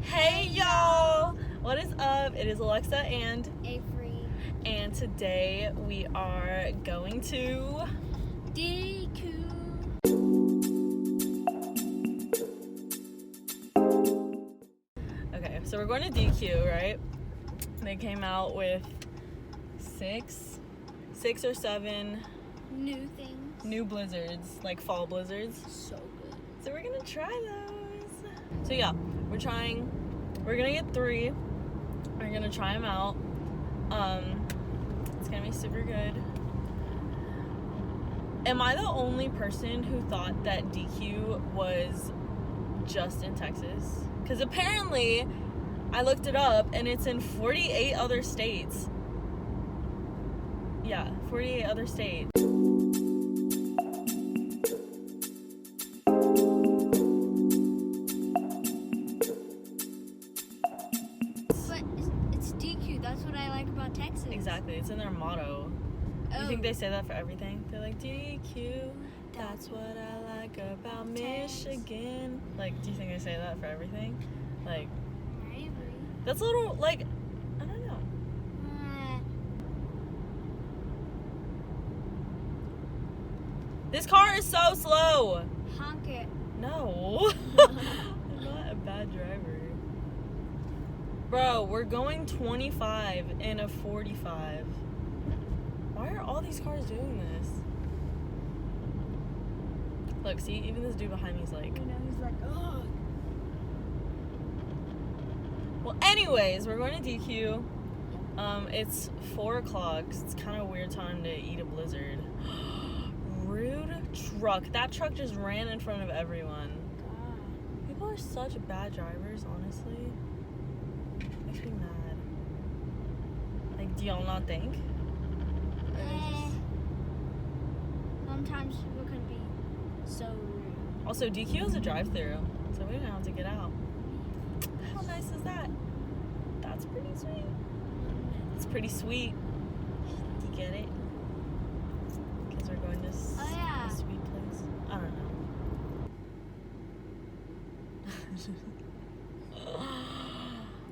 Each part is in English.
Hey y'all! What is up? It is Alexa and Avery. And today we are going to DQ. Okay, so we're going to DQ, right? They came out with six or seven New things. new blizzards, like fall blizzards. So good. So we're gonna try those. So yeah, we're gonna get 3. We're gonna try them out. It's gonna be super good. Am I the only person who thought that DQ was just in Texas? Because apparently I looked it up and it's in 48 other states. Yeah, 48 other states. But it's DQ. That's what I like about Texas. Exactly, it's in their motto. Oh. You think they say that for everything? They're like, DQ, that's what I like about Michigan. Like, do you think they say that for everything? Like, Maybe. that's a little, like, I don't know. This car is so slow. Honk it. No. I'm not a bad driver. Bro, we're going 25 in a 45. Why are all these cars doing this? Look, see, even this dude behind me is like... You know, he's like, oh. Well, anyways, we're going to DQ. It's 4 o'clock. So it's kind of a weird time to eat a blizzard. Rude truck. That truck just ran in front of everyone. God. People are such bad drivers, honestly. Makes me mad. Like, do y'all not think? Or is it just- Sometimes people can be so rude. Also, DQ has a drive-thru, so we don't have to get out. How nice is that? That's pretty sweet. It's pretty sweet. You get it? Because we're going to Oh, yeah. a sweet place. I don't know.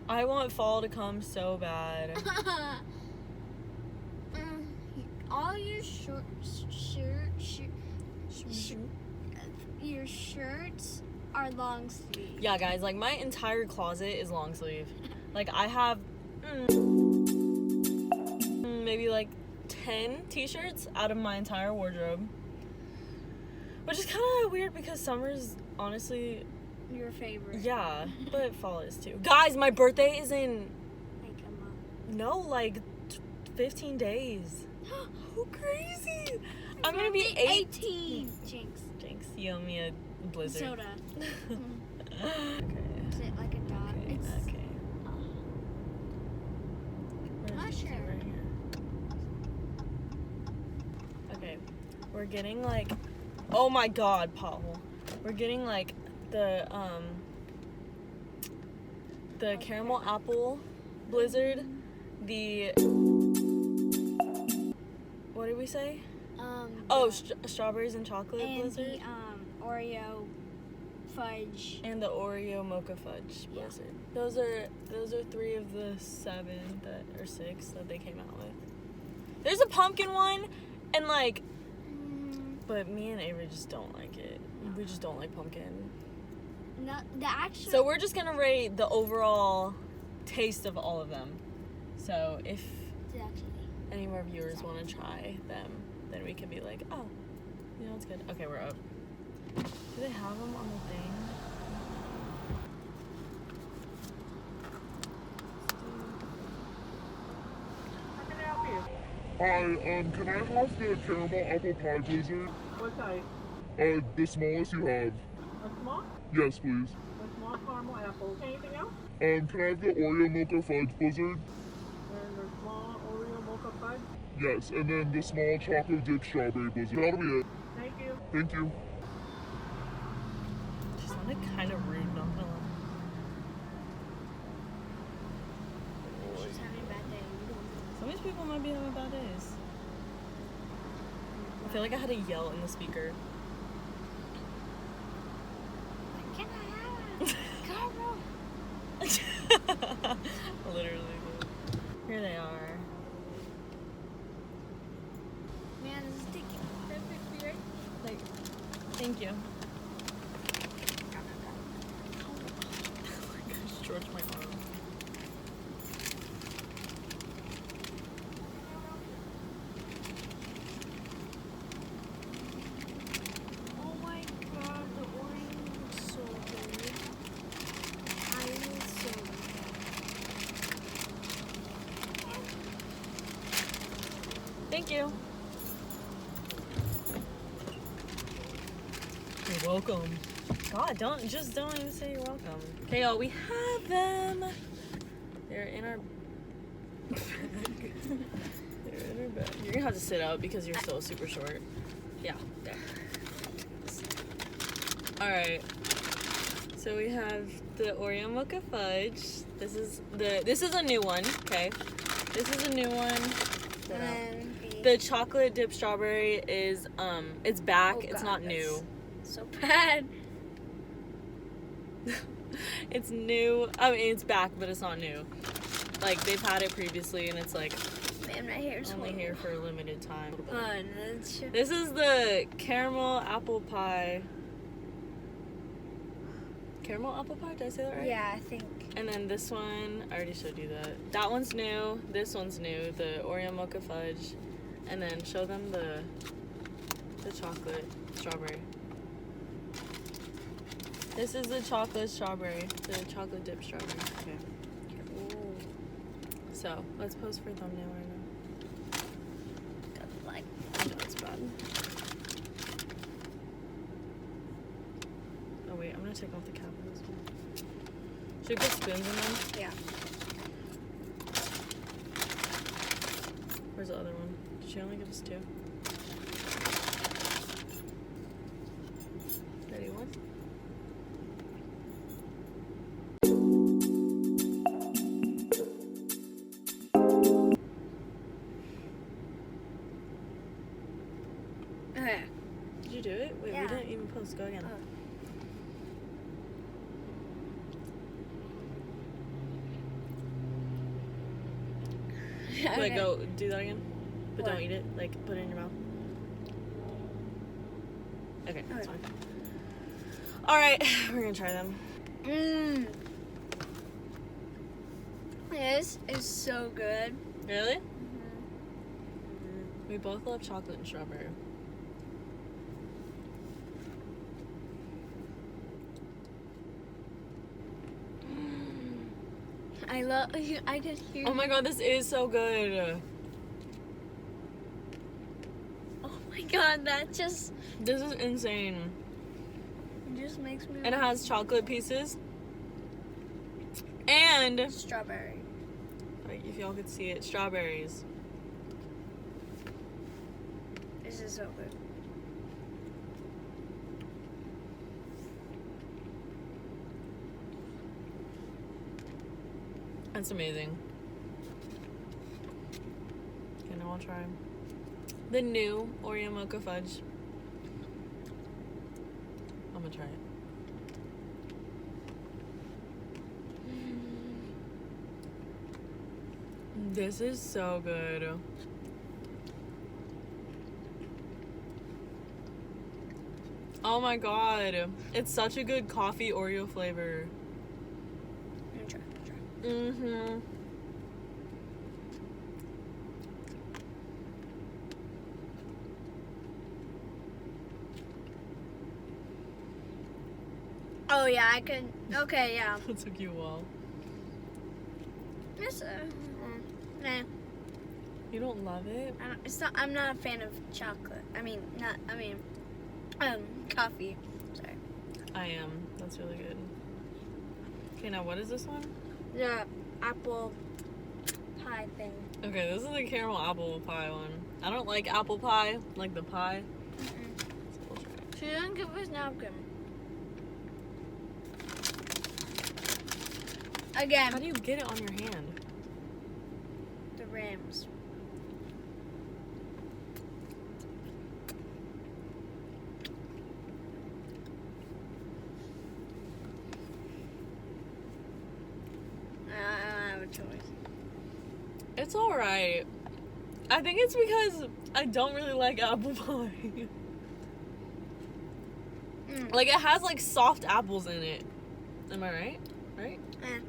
I want fall to come so bad. All your your shirts are long sleeve. Yeah, guys, like my entire closet is long sleeve. Like I have maybe like 10 t-shirts out of my entire wardrobe. Which is kind of weird because summer's honestly, Your favorite. yeah, but fall is too. Guys, my birthday is in, Like a month. no, like 15 days. How crazy. I'm gonna be 18. Jinx. Jinx, you owe me a blizzard. Soda. Okay. Is it like a dog? Okay, It's okay. Where's Not this sure. right here? Okay, we're getting like, oh my god, pothole. We're getting like the caramel apple blizzard, the, what did we say? Oh, strawberries and chocolate and blizzard. the Oreo fudge. And the Oreo mocha fudge blizzard. Those are 3 of the 7 or 6 that they came out with. There's a pumpkin one, and like, but me and Avery just don't like it. We just don't like pumpkin. No, the actual. So we're just gonna rate the overall taste of all of them. So if any of our viewers want to try them, then we can be like, oh, you know, it's good. Okay, we're up. Do they have them on the thing? How can I help you? Hi, can I have the caramel apple pie blizzard? What size? The smallest you have. A small? Yes, please. A small caramel apple. Anything else? Can I have the Oreo mocha fudge blizzard? And the small Oreo mocha fudge. Yes, and then the small chocolate dip strawberry blizzard. That'll be it. Thank you. Thank you. She sounded kind of rude, not gonna lie. She's having a bad day. Some of these people might be having bad days. I feel like I had to yell in the speaker. Can I have caramel? Literally. Here they are. Man, this is sticky. Like, thank you. Oh my gosh, George, my arm. Oh my god, the orange is so good. I need so good. Thank you. You're welcome. God, don't even say you're welcome. Okay, y'all, we have them. They're in our bag. They're in our bag. You're gonna have to sit up because you're still super short. Yeah, there. Alright. So we have the Oreo mocha fudge. This is a new one, okay? This is a new one. Sit up. The chocolate dip strawberry is it's back. Oh, it's God, not that's new. so bad. It's new. I mean, it's back, but it's not new. Like they've had it previously, and it's like Man, my hair's only horrible. here for a limited time. Fun. That's This is the caramel apple pie. Caramel apple pie? Did I say that right? Yeah, I think. And then this one, I already showed you that. That one's new. This one's new. The Oreo mocha fudge. And then show them the chocolate strawberry. This is the chocolate strawberry. The chocolate dip strawberry. Okay. Ooh. So, let's pose for a thumbnail right now. Like, I know it's bad. Oh wait, I'm gonna take off the cap of this one. Should we put spoons in them? yeah. Where's the other one? Did she only give us 2? Ready, 1? Okay. Did you do it? Wait, Yeah. we didn't even post. Go again. Oh. Wait, go do that again. But What? don't eat it. Like, put it in your mouth. Okay, that's Okay. fine. Alright, we're gonna try them. Mmm. This is so good. Really? We both love chocolate and strawberry. I love. I could hear. Oh my god, this is so good. Oh my god, that just This is insane. makes me. And it has chocolate pieces. And, Strawberry. like, if y'all could see it, strawberries. This is so good. That's amazing. Okay, now I'll try the new Oreo mocha fudge. I'm gonna try it. This is so good. Oh my god. It's such a good coffee Oreo flavor. Let me try. Mm-hmm. Oh yeah, I could. Okay, yeah. That took you a while. This, nah. You don't love it? I don't, it's not. I'm not a fan of chocolate. I mean, not. I mean, coffee. Sorry. I am. That's really good. Okay, now what is this one? The apple pie thing. Okay, this is the caramel apple pie one. I don't like apple pie, like the pie. So we'll try it. She didn't give us napkin. Again, How do you get it on your hand? the rims. choice. It's alright. I think it's because I don't really like apple pie. Like, it has, like, soft apples in it. Am I right? Right? It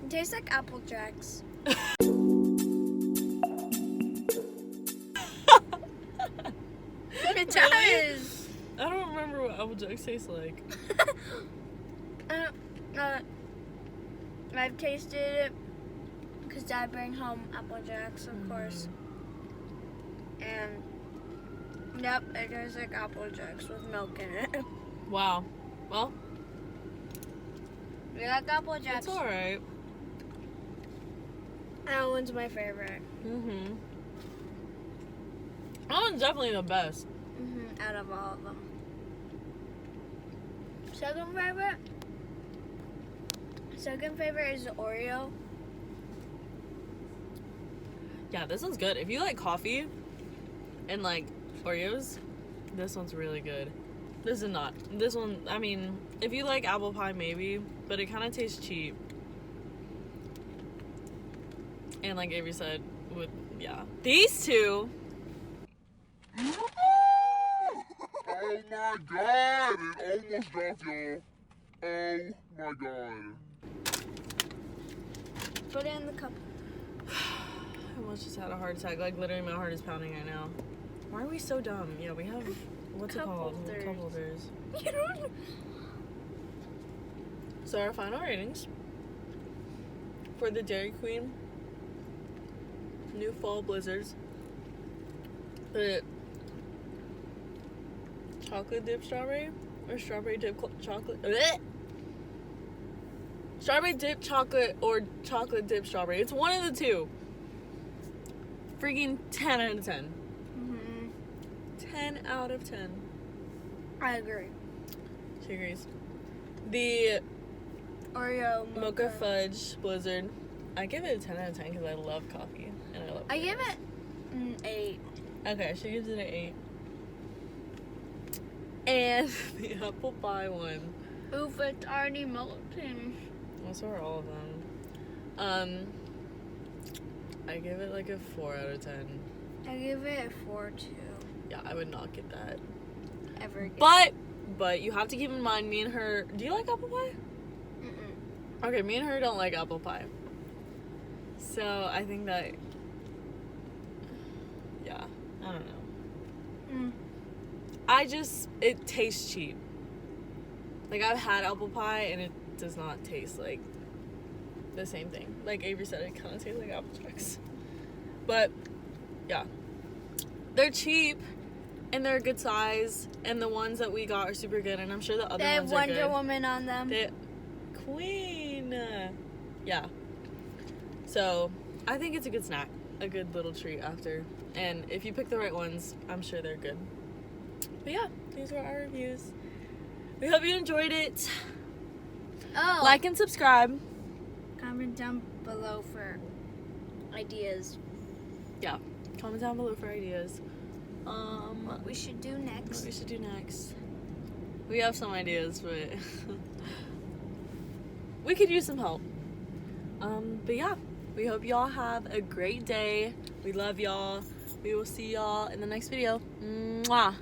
tastes like Apple Jacks. It does. I don't remember what Apple Jacks taste like. I've tasted it because Dad bring home Apple Jacks, of course. And yep, it tastes like Apple Jacks with milk in it. Wow. Well, We like Apple Jacks. it's alright. That one's my favorite. Mm-hmm. That one's definitely the best. Out of all of them. Second favorite is the Oreo. Yeah, this one's good. If you like coffee and like Oreos, this one's really good. This is not. This one, I mean, if you like apple pie, maybe, but it kind of tastes cheap. And like Avery said, yeah. These two. Oh my god! It almost dropped, y'all. Oh my god. Put it in the cup. I almost just had a heart attack. Like, literally, my heart is pounding right now. Why are we so dumb? Yeah, we have, what's it Cup called? holders. Cup holders. You don't. So our final ratings for the Dairy Queen new fall blizzards. The chocolate dip strawberry or strawberry dip chocolate. Blech! Strawberry dip chocolate or chocolate dip strawberry. It's one of the two. Freaking 10 out of 10. 10 out of 10. I agree. She agrees. The Oreo Mocha Fudge Blizzard, I give it a 10 out of 10 because I love coffee and I love I give Oreos. it an 8. Okay, she gives it an 8. And the apple pie one. Oof, it's already melting. Those are all of them. I give it like a 4 out of 10. I give it a 4 too. Yeah, I would not get that. Ever again. But you have to keep in mind, me and her. Do you like apple pie? Okay, me and her don't like apple pie. So I think that. Yeah, I don't know. It tastes cheap. Like, I've had apple pie and it does not taste like the same thing. Like Avery said, it kind of tastes like Apple Jacks. But, yeah. They're cheap and they're a good size. And the ones that we got are super good. And I'm sure the other They have ones are good. Wonder Woman on them. Queen. Yeah. So, I think it's a good snack. A good little treat after. And if you pick the right ones, I'm sure they're good. But yeah, these were our reviews. We hope you enjoyed it. Oh. Like and subscribe. Comment down below for ideas. Yeah. Comment down below for ideas. What we should do What next. we should do next. We have some ideas, but we could use some help. But yeah, we hope y'all have a great day. We love y'all. We will see y'all in the next video. Mwah.